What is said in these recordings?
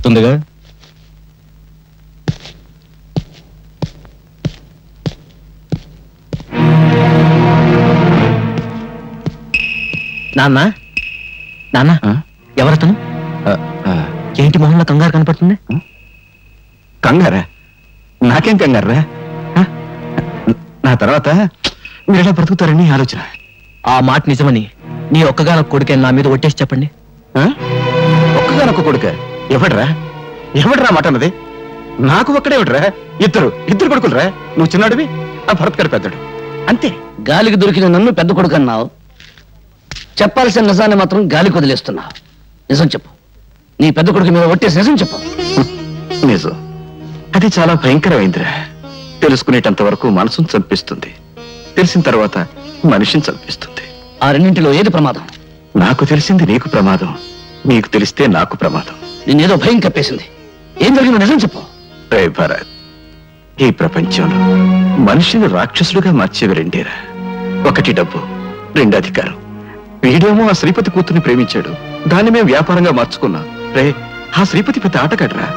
ఉందిగా. నాన్న నాన్న ఎవరతను? ఏంటి మొహంలో కంగారు కనపడుతుంది? కంగారా? నాకేం కంగారా? నా తర్వాత మీరెలా బ్రతుకుతారని ఆలోచన. ఆ మాట నిజమని నీ ఒక్కగానొక్క కొడుకే నా మీద ఒట్టేసి చెప్పండి. ఒక్కగానొక్క కొడుక? ఎవడ్రా మాట అన్నది? నాకు ఒక్కడే ఎవడరా? ఇద్దరు కొడుకులరా. నువ్వు చిన్నాడివి, ఆ భరత్ గారు పెద్దడు, అంతే. గాలికి దొరికిన నన్ను పెద్ద కొడుకు అన్నావు. చెప్పాల్సిన నిజాన్ని మాత్రం గాలికి వదిలేస్తున్నావు. నిజం చెప్పు. నీ పెద్ద కొడుకు మీద ఒట్టేసి నిజం చెప్పు. నిజం అది చాలా భయంకరమైందిరా. తెలుసుకునేటంత వరకు మనసును చంపిస్తుంది, తెలిసిన తర్వాత మనిషిని చంపిస్తుంది. ఆ రెండింటిలో ఏది ప్రమాదం? నాకు తెలిసింది నీకు ప్రమాదం, నీకు తెలిస్తే నాకు ప్రమాదం. నేనేదో భయం కప్పేసింది. ఏం జరిగిందో నిజం చెప్పు. రే భరత్, ఈ ప్రపంచంలో మనిషిని రాక్షసులుగా మార్చేవి రెండేరా. ఒకటి డబ్బు, రెండు అధికారం. వీడేమో ఆ శ్రీపతి కూతుర్ని ప్రేమించాడు, దాన్ని మేము వ్యాపారంగా మార్చుకున్నాం. రే, ఆ శ్రీపతి పెద్ద ఆటగాడ్రా.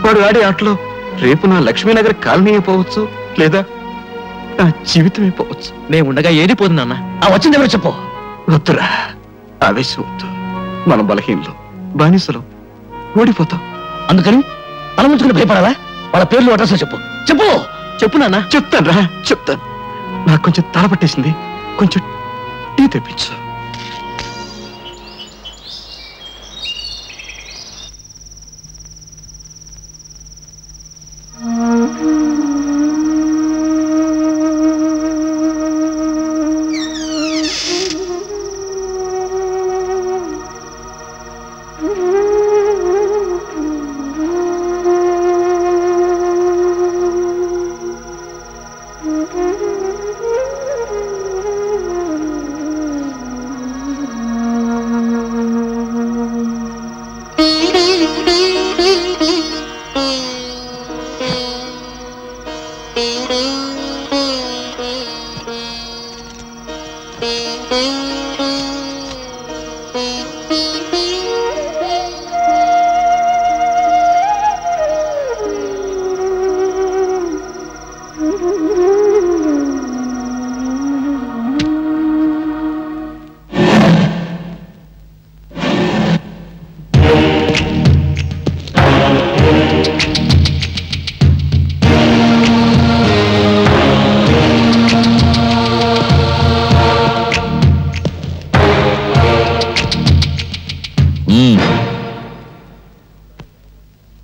వాడు ఆడే ఆటలో రేపు నా లక్ష్మీనగర్ కాలనీ అయిపోవచ్చు, లేదా నా జీవితం అయిపోవచ్చు. మేముండగా ఏది పోదు నాన్న. ఆ వచ్చింది ఎవరు చెప్పు. వద్దురా, ఆవేశం వద్దు. మనం బలహీనలు, బానిసలు, ఓడిపోతాం. అందుకని బలముంచుకుని భయపడాలా? వాళ్ళ పేర్లు అడ్రస్ చెప్పు. చెప్పు చెప్పు నాన్న. చెప్తాను. నాకు కొంచెం తల పట్టేసింది, కొంచెం టీ తెప్పించు.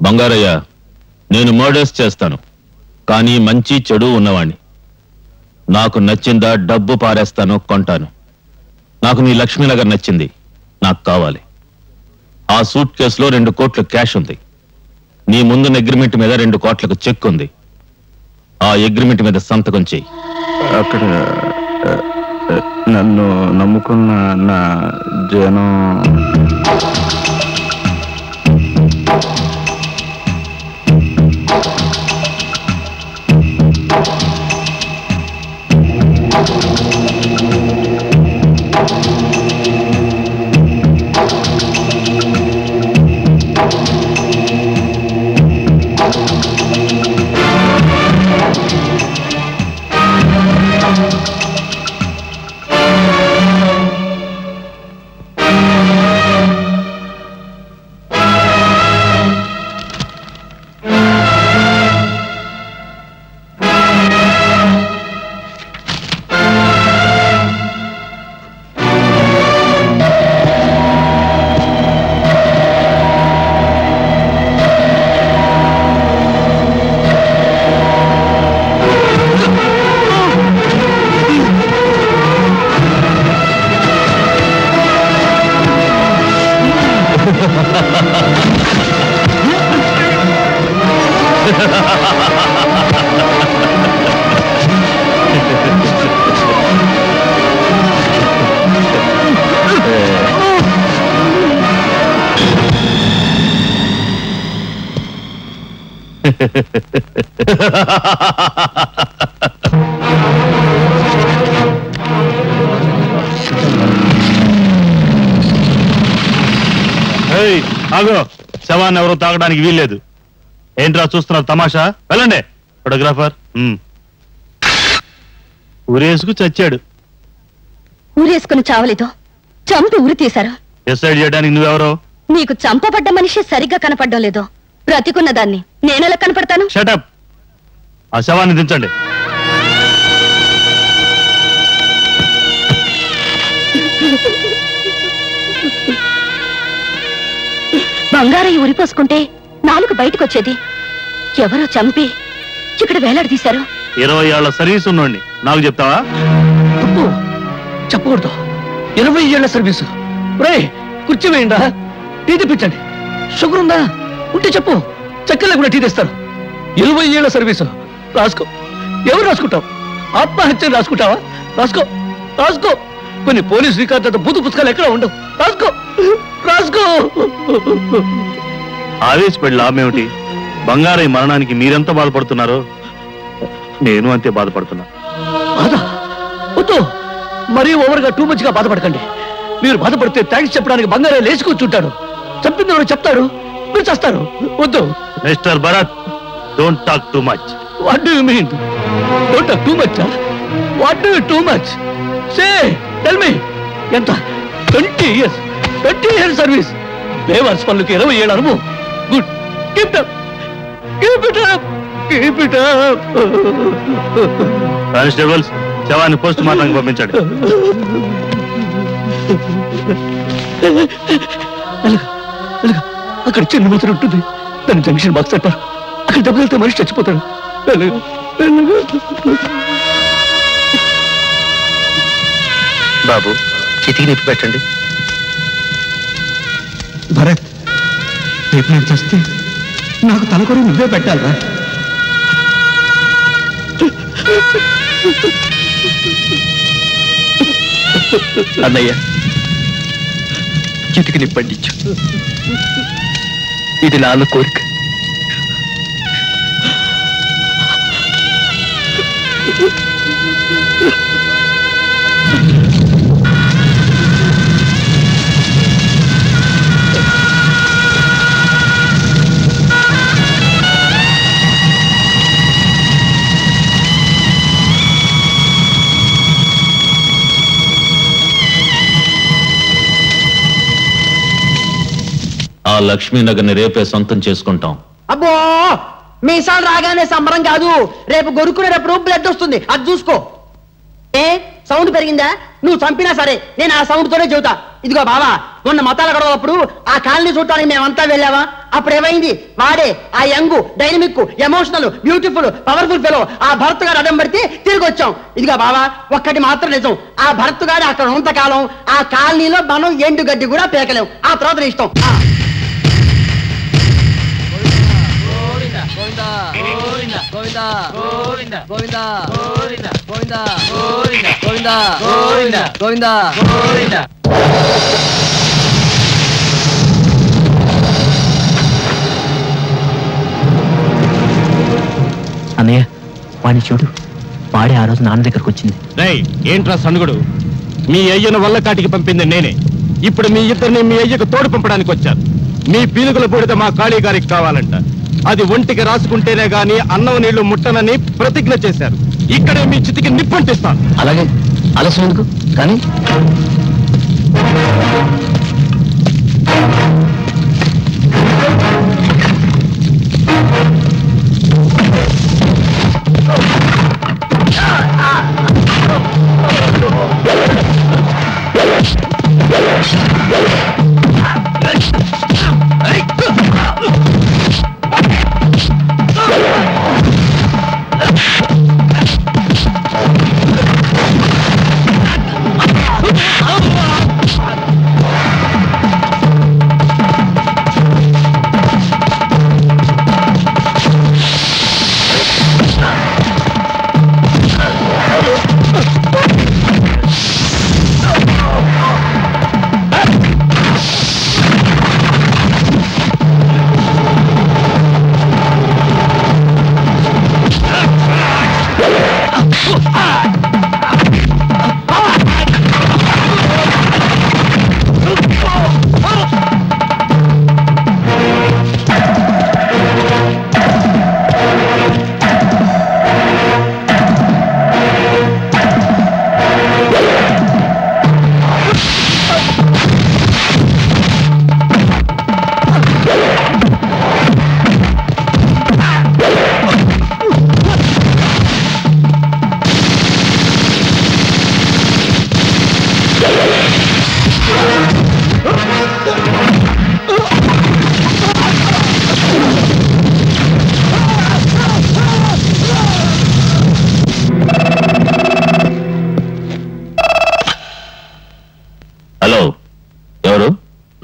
బంగారయ్య, నేను మర్డర్స్ చేస్తాను, కానీ మంచి చెడు ఉన్నవాణ్ణి. నాకు నచ్చిందా డబ్బు పారేస్తాను, కొంటాను. నాకు నీ లక్ష్మీనగర్ నచ్చింది, నాకు కావాలి. ఆ సూట్ కేసులో 2 కోట్ల క్యాష్ ఉంది. నీ ముందున్న అగ్రిమెంట్ మీద 2 కోట్లకు చెక్ ఉంది. ఆ అగ్రిమెంట్ మీద సంతకం చెయ్యి. అక్కడ నన్ను నమ్ముకున్న నా జనం ఆగో, శవాన్ని ఎవరో తాగడానికి వీల్లేదు. ఏంట్రా చూస్తున్నారు తమాషా? వెళ్ళండి. ఫోటోగ్రాఫర్ ఊరేసుకు చచ్చాడు. ఊరేసుకుని చావలేదు, చంపి ఉరి తీశారు. డిసైడ్ చేయడానికి నువ్వెవరో? నీకు చంపబడ్డ మనిషి సరిగ్గా కనపడడం లేదు. బ్రతికున్న దాన్ని నేనెలా కనపడతాను? షటప్. ఆ శవాన్ని దించండి. బంగారయ్య ఉరిపోసుకుంటే నాలుగు బయటకొచ్చేది. ఎవరో చంపి ఇక్కడ వేలాడదీశారు. 20 ఏళ్ల సర్వీస్ ఉన్నోండి నాకు చెప్తావా? చెప్పకూడదు. 20 ఏళ్ల సర్వీసు. రే కుర్చీ వేయండా, టీ తెప్పించండి. షుగర్ ఉందా? ఉంటే చెప్పు, చక్కెర కూడా టీ తెస్తారు. 20 ఏళ్ల సర్వీసు. రాసుకో. ఎవరు రాసుకుంటావు? ఆత్మహత్య రాసుకుంటావా? రాసుకో రాసుకో. కొన్ని పోలీస్ రికార్డు బూతు పుస్తకాలు ఎక్కడ ఉండవు. రాసుకో రాసుకో. ఆవేశపడి లాభమేమిటి? బంగారయ్య మరణానికి మీరెంత బాధపడుతున్నారో నేను అంతే బాధపడుతున్నా. బాధ వద్దు, మరీ ఓవర్గా టూ మచ్ గా బాధపడకండి. మీరు బాధపడితే థ్యాంక్స్ చెప్పడానికి బంగారయ్య లేచి కూర్చుంటాడు. చెప్పింది ఎవరు చెప్తారు, మీరు చేస్తారు. వద్దు. Mister Bharat, don't talk too much. What do you mean? Don't talk too much? What do you too much? Say tell me. ఎంత? 20 years సర్వీస్. బేవర్స్ పనులకి 20 ఏళ్ళ అనుభవం. Good. Keep it up, keep it up, keep it up. Constables, శవాన్ని post మార్టంకి పంపించండి. అక్కడ చిన్న మూతలు ఉంటుంది, దాని జంక్షన్ బాక్స్ అంటారు. అక్కడ దెబ్బలితే మనిషి చచ్చిపోతాడు. బాబు, చితికి నిప్పి పెట్టండి. భరత్, రేపు నేను చేస్తే నాకు తలకొరి నువ్వే పెట్టాలరా? అన్నయ్య, చితికి నిప్పండించు. ఇది నాన్న కోరిక. ఆ లక్ష్మీనగర్ని రేపే సొంతం చేసుకుంటాం. అబ్బో, మీసాలు రాగానే సంబరం కాదు, రేపు గొరుక్కునేటప్పుడు బ్లడ్ వస్తుంది, అది చూసుకో. ఏ సౌండ్ పెరిగిందా? నువ్వు చంపినా సరే నేను ఆ సౌండ్ తోనే చెబుతా. ఇదిగో బావా, మొన్న మతాల గొడవప్పుడు ఆ కాలనీ చూడటానికి మేమంతా వెళ్ళావా? అప్పుడు ఏమైంది? వాడే ఆ young, dynamic, emotional, beautiful, powerful fellow ఆ భరత్ గారు అడ్డం పడితే తిరిగి వచ్చాం. ఇదిగో బావా, ఒక్కటి మాత్రం నిజం, ఆ భరత్ గారు అక్కడ ఉన్నంతకాలం ఆ కాలనీలో మనం ఎండు గడ్డి కూడా పేకలేం. ఆ తర్వాత ఇష్టం. అన్నయ్య, వాడిని చూడు, వాడే ఆ రోజు నాన్న దగ్గరకు వచ్చింది. ఏంట్రా సనుగుడు? మీ అయ్యను వల్ల కాటికి పంపింది నేనే. ఇప్పుడు మీ ఇద్దరిని మీ అయ్యకు తోడు పంపడానికి వచ్చారు. మీ పీనుగుల పొడితే మా కాళీ గారికి కావాలంట. అది ఒంటికి రాసుకుంటేనే గాని అన్నం నీళ్లు ముట్టనని ప్రతిజ్ఞ చేశారు. ఇక్కడే మీ చితికి నిప్పంటిస్తాను. అలాగే, ఆలస్యం ఎందుకు? కానీ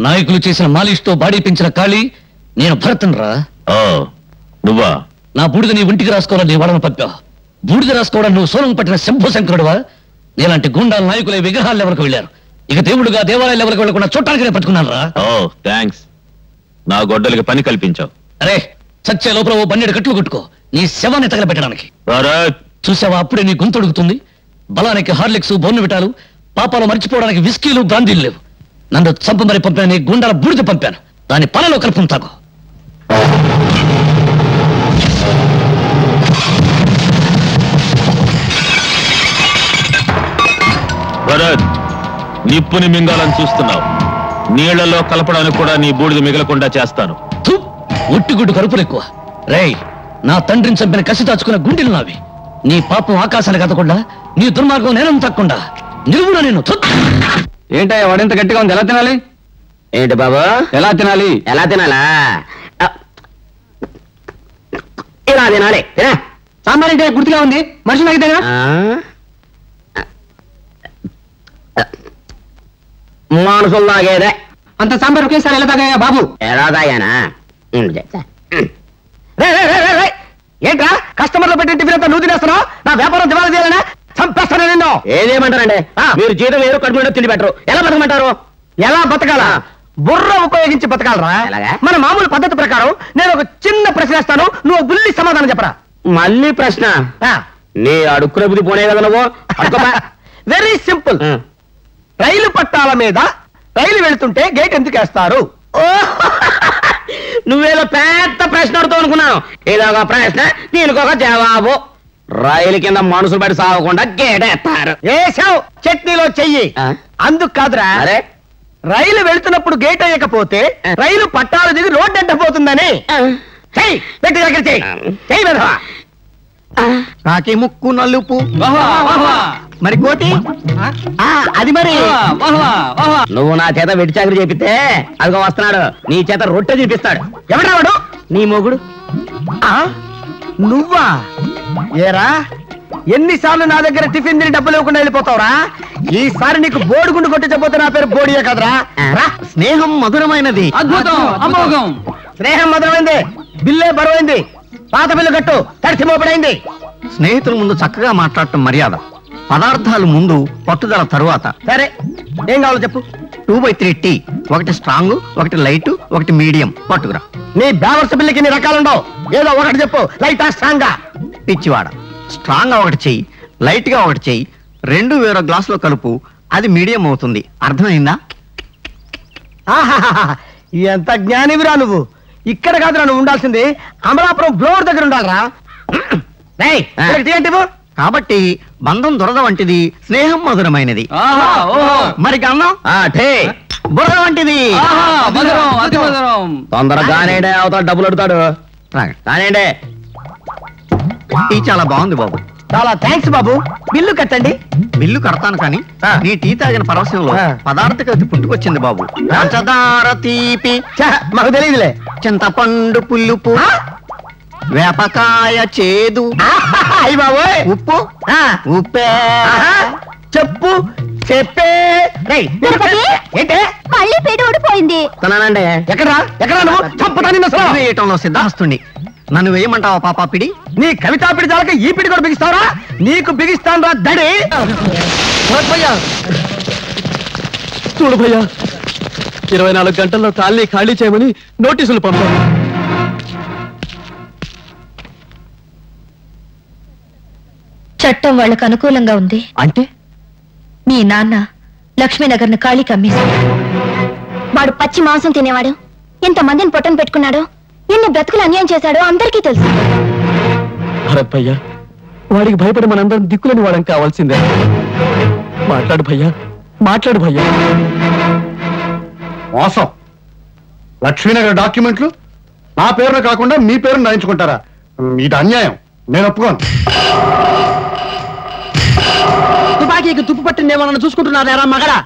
నాయకులు చేసిన మాలిష్తో బాడీ పెంచిన కాళీ నేను భరతన్ రా. నువ్వా? నా బూడిద నీ ఒంటికి రాసుకోవాలని వాళ్ళని పంపావు. బూడిద రాసుకోవడం నువ్వు సోలం పట్టిన శంభో శంకరుడువా? నీలాంటి గుండాల నాయకుల విగ్రహాలు ఎవరికి వెళ్ళారు. ఇక దేవుడుగా దేవాలయాలు ఎవరికి వెళ్ళకుండా చూడటానికి పట్టుకున్నాను రా. థ్యాంక్స్. నా గొడ్డలికి పని కల్పించావు. అరే సత్య లోపల ఓ బన్నెడు కట్లు కొట్టుకో నీ శవాన్ని తగలబెట్టడానికి. చూసావా అప్పుడే నీ గొంతు అడుగుతుంది. బలానికి హార్లిక్స్ బోర్నవిటాలు, పాపాలు మర్చిపోవడానికి విస్కీలు బ్రాందీలు లేవు. నన్ను చంపమరి పంపాను, నీ గుండాల బూడిద పంపాను. దాని పనిలో కలుపును తాగు. భరత్, నిప్పుని మింగాలని చూస్తున్నావు. నీళ్లలో కలపడానికి కూడా నీ బూడిద మిగలకుండా చేస్తాను. ఒట్టిగుడ్డు కరుపులు ఎక్కువ. రేయ్, నా తండ్రిని చంపిన కసి దాచుకున్న గుండెలు నావి. నీ పాపం ఆకాశానికి కదకుండా, నీ దుర్మార్గం నేనం తక్కకుండా నిలువున నేను. ఏంటయ్యా వాడింత గట్టిగా ఉంది, ఎలా తినాలి? ఏంటి బాబు ఎలా తినాలి? ఎలా తినాలా? ఇలా తినాలి. సాంబార్ అంటే గుర్తుగా ఉంది, మనుషులు అయితేనా? మనుషులు తాగేదే. అంత సాంబార్ ఒకేసారి ఎలా తాగాయా బాబు? ఎలా తాగానా? ఏంట్రా కస్టమర్లు పెట్టిన టిఫిన్ అంతా నువ్వు తినేస్తున్నావు? నా వ్యాపారం దివాలా చేయాలనా? చంపేస్తాను నిన్ను. ఏదేమంటారండి? మీరు జీతం వేరు, కడుపు మీద తిండి పెట్టరు. ఎలా బతకమంటారు? ఎలా బతకాలా? బుర్ర ఉపయోగించి బతకాలరా. మన మామూలు పద్ధతి ప్రకారం నేను ఒక చిన్న ప్రశ్న వేస్తాను, నువ్వు బుల్లి సమాధానం చెప్పరా. మళ్ళీ ప్రశ్న? నీ అడుక్కునే బుద్ధి పోనే కదా నువ్వు. Very simple. రైలు పట్టాల మీద రైలు వెళుతుంటే గేట్ ఎందుకు వేస్తారు? నువ్వేదో పెద్ద ప్రశ్న అడుగుతావు అనుకున్నాను. ఇదొక ప్రశ్న, దీనికి ఒక జవాబు. రైలు కింద మనుషులు పడి సాగకుండా గేటేస్తారు. వేసావు చట్నీలో చెయ్యి. అందుకు కాదురా, అరే రైలు వెళుతున్నప్పుడు గేట్ అయ్యకపోతే రైలు పట్టాలు దిగి రోడ్డు ఎంటపోతుందని. చెయ్యి, పెట్టి దగ్గర చెయ్యి. చెయ్యి వెధవా. కాకి ముక్కు నలుపు, మరి కోటి అది మరి. నువ్వు నా చేత వెట్టి చాకరీ చేపిస్తే అదిగో వస్తున్నాడు, నీ చేత రొట్టె చూపిస్తాడు. ఎవడా వాడు? నీ మొగుడు. నువ్వా? ఏరా, ఎన్నిసార్లు నా దగ్గర టిఫిన్ తిని డబ్బులు ఇవ్వకుండా వెళ్ళిపోతావురా? ఈసారి నీకు బోడిగుండు కొట్టించకపోతే నా పేరు బోడియే కదరా. స్నేహం మధురమైనది. అద్భుతం, అమోఘం. స్నేహం మధురమైంది, బిల్లే బరువైంది. పాత బిల్లు కట్టు, తడిసి మోపడైంది. స్నేహితుల ముందు చక్కగా మాట్లాడటం మర్యాద, పదార్థాలు ముందు, పట్టుదల తరువాత. సరే, ఏం కావాలో చెప్పు. 2/3 టీ, ఒకటి స్ట్రాంగ్, ఒకటి లైట్, ఒకటి మీడియం పట్టుకురా. నీ బ్యావర్స్ బిల్లుకి ఎన్ని రకాలుండవు, ఏదో ఒకటి చెప్పు. లైటా స్ట్రాంగా? పిచ్చివాడ, స్ట్రాంగ్ గా ఒకటి చెయ్యి, లైట్ గా ఒకటి చెయ్యి, రెండు వేరే గ్లాసులో కలుపు, అది మీడియం అవుతుంది. అర్థమైందా? ఎంత జ్ఞానివిరా నువ్వు. ఇక్కడ కాదురా నువ్వు ఉండాల్సింది, అమలాపురం బ్లోర్ దగ్గర ఉండాలరా. కాబట్టి బంధం దొరద వంటిది, స్నేహం మధురమైనది. మరి గంధం బుర్ర వంటిది. తొందరగానే అవతల డబ్బులు అడుగుతాడు. కానివ్వండి. టీ చాలా బాగుంది బాబు. చాలా థ్యాంక్స్ బాబు. బిల్లు కట్టండి. బిల్లు కడతాను కానీ నీ టీ తాగిన పరవశంలో పదార్థ పుట్టుకొచ్చింది బాబు. పంచదార తీపి మాకు తెలియదులే. చింతపండు పులుపు, వేపకాయ చేదు, అయ్యి బాబు ఉప్పు ఉప్పే. చెప్పు చెప్పే. ఏంటే మళ్ళీ పేట ఊడిపోయింది. తనానండి. ఎక్కడా ఎక్కడా నువ్వు చంపుతాను సిద్ధాస్తుని. నన్ను వేయమంటావా పాపాపిడి? నీ కవితాపిడి చాలక ఈ పిడి కూడా బిగిస్తావరా? నీకు బిగిస్తాను రా దడి. చూడు భయ్యా, 24 గంటల్లో కాలనీ ఖాళీ చేయమని నోటీసులు పంపాను. చట్టం వాళ్ళకు అనుకూలంగా ఉంది. అంటే మీ నాన్న లక్ష్మీనగర్ ను ఖాళీకి అమ్మేశాడు. వాడు పచ్చి మాంసం తినేవాడు, ఎంతమందిని పొట్టను పెట్టుకున్నాడో, ఎన్ని బ్రతుకులు అన్యాయం చేశాడో అందరికీ తెలుసు. భరత్ భయ్యా, వాడికి భయపడి మనందరం దిక్కులని వాడని కావాల్సిందే. మాట్లాడు భయ్యా, మాట్లాడు భయ్యా. మోసం. లక్ష్మీనగర్ డాక్యుమెంట్లు నా పేరున కాకుండా మీ పేరును రాయించుకుంటారా? ఇది అన్యాయం, నేను ఒప్పుకోను. తుపాకీకి తుప్పు పట్టిందేమో చూసుకుంటున్నారా మగడా?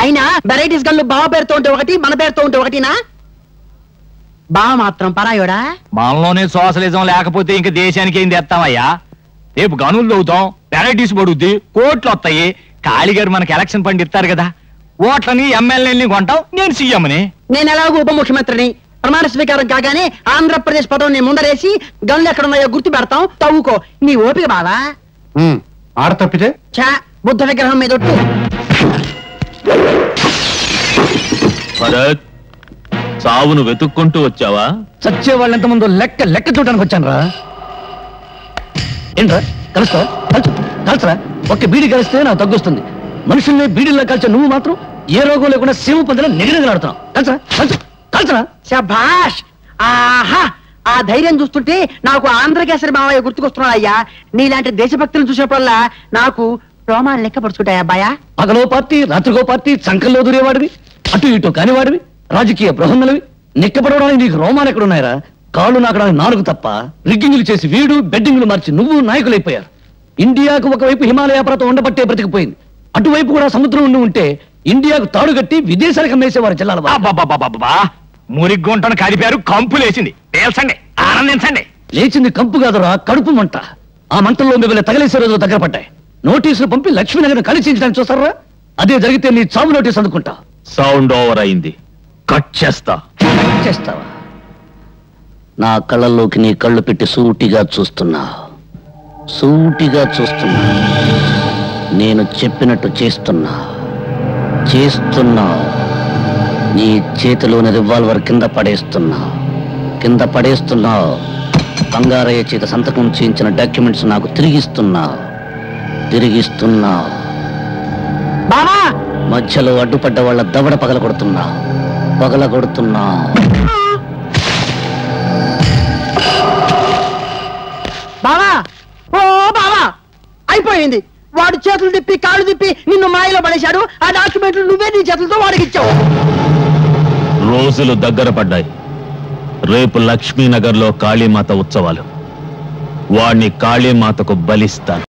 అయినా వెరైటీస్ గన్లు బావ పేరుతో ఉంటే ఒకటి, మన పేరుతో ఉంటే ఒకటినా? బావ మాత్రం పరాయోడా? మనలోనే సోషలిజం లేకపోతే ఇంక దేశానికి ఏం తెస్తామయ్యా? రేపు గనులు అవుతాం, వెరైటీస్ పడుద్ది, కోట్లు వస్తాయి. కాళీగారు మనకి ఎలక్షన్ ఫండ్ ఇస్తారు కదా, ఓట్లని ఎమ్మెల్యేని కొంటావు, నేను సీఎంని. నేను ఎలాగో ఉప ముఖ్యమంత్రిని. ప్రమాణ స్వీకారం కాగానే ఆంధ్రప్రదేశ్ పదం నీ ముందరేసి గన్లు ఎక్కడున్నాయో గుర్తు పెడతాం, తవ్వుకో. నీ ఓపిక బావా. ఆడ తప్పితే చా బుద్ధ విగ్రహం మీద ఒట్టు. భరత్, చావును వెతుక్కుంటూ వచ్చావా? చచ్చే వాళ్ళు ఎంతమందో లెక్క చూడడానికి వచ్చాను రా. ఏంట్రా కలుస్తా? కలుసరా? ఒక్క బీడీ కలిస్తే నాకు తగ్గుస్తుంది. మనుషుల్ని బీడీల్లో కలిసే నువ్వు మాత్రం ఏ రోగం లేకుండా సేవ పొందిన నిగనిగలాడుతున్నావు. కలుసరా? శభాష్. ఆహా, ఆ ధైర్యం చూస్తుంటే నాకు ఆంధ్రకేసరి మావయ్య గుర్తుకొస్తున్నాడు అయ్యా. నీలాంటి దేశభక్తులను చూసినప్పుడల్లా నాకు రోమాలు లెక్క పడుచుకుంటాయా అబ్బాయా? పగలో పార్టీ, రాత్రిగో పార్టీ, చంకల్లో దూరేవాడివి, అటు ఇటు కానివాడివి, రాజకీయ బృహన్నలవి. నెక్కపడవడానికి నీకు రోమాలు ఎక్కడున్నాయరా? కాళ్ళు నాకడానికి 4 తప్ప. రిగ్గింగులు చేసి వీడు, బెడ్డింగులు మార్చి నువ్వు నాయకులైపోయారు. ఇండియాకు ఒకవైపు హిమాలయ పర్వతం ఉండబట్టే బ్రతికిపోయింది. అటువైపు కూడా సముద్రం ఉండి ఉంటే ఇండియాకు తాడుగట్టి విదేశాలకు అమ్మేసేవారు జిల్లాల. మురిగ్గుంటను కాలిపారు, కంపు లేచింది. పేల్చండి, ఆనందించండి. లేచింది కంపు కాదురా, కడుపు మంట. ఆ మంటల్లో మిమ్మల్ని తగిలేసే రోజులు దగ్గర పడ్డాయి. నోటీసులు పంపి లక్ష్మీనగర్ కలిసించడానికి చూస్తారా? అదే జరిగితే నీ చావు నోటీసు అందుకుంటా. సౌండ్ ఓవర్ అయింది, కట్ చేస్తా. చేస్తావా? నా కళ్ళల్లోకి నీ కళ్ళు పెట్టి సూటిగా చూస్తున్నా. నేను చెప్పినట్టు చేస్తున్నా. నీ చేతిలోని రివాల్వర్ కింద పడేస్తున్నా. బంగారయ్య చేత సంతకం చేయించిన డాక్యుమెంట్స్ నాకు తిరిగిస్తున్నా. బావా, మధ్యలో అడ్డుపడ్డ వాళ్ళ దవడ పగలగొడుతున్నా. బావా, ఓ బావా, అయిపోయింది. వాడు చేతులు తిప్పి కాళ్ళు తిప్పి నిన్ను మాయలో పడేశాడు. ఆ డాక్యుమెంట్లు నువ్వే నీ చేతులతో వాడికి ఇచ్చావు. రోజులు దగ్గర పడ్డాయి. రేపు లక్ష్మీనగర్లో కాళీమాత ఉత్సవాలు. వాణ్ణి కాళీమాతకు బలిస్తాను.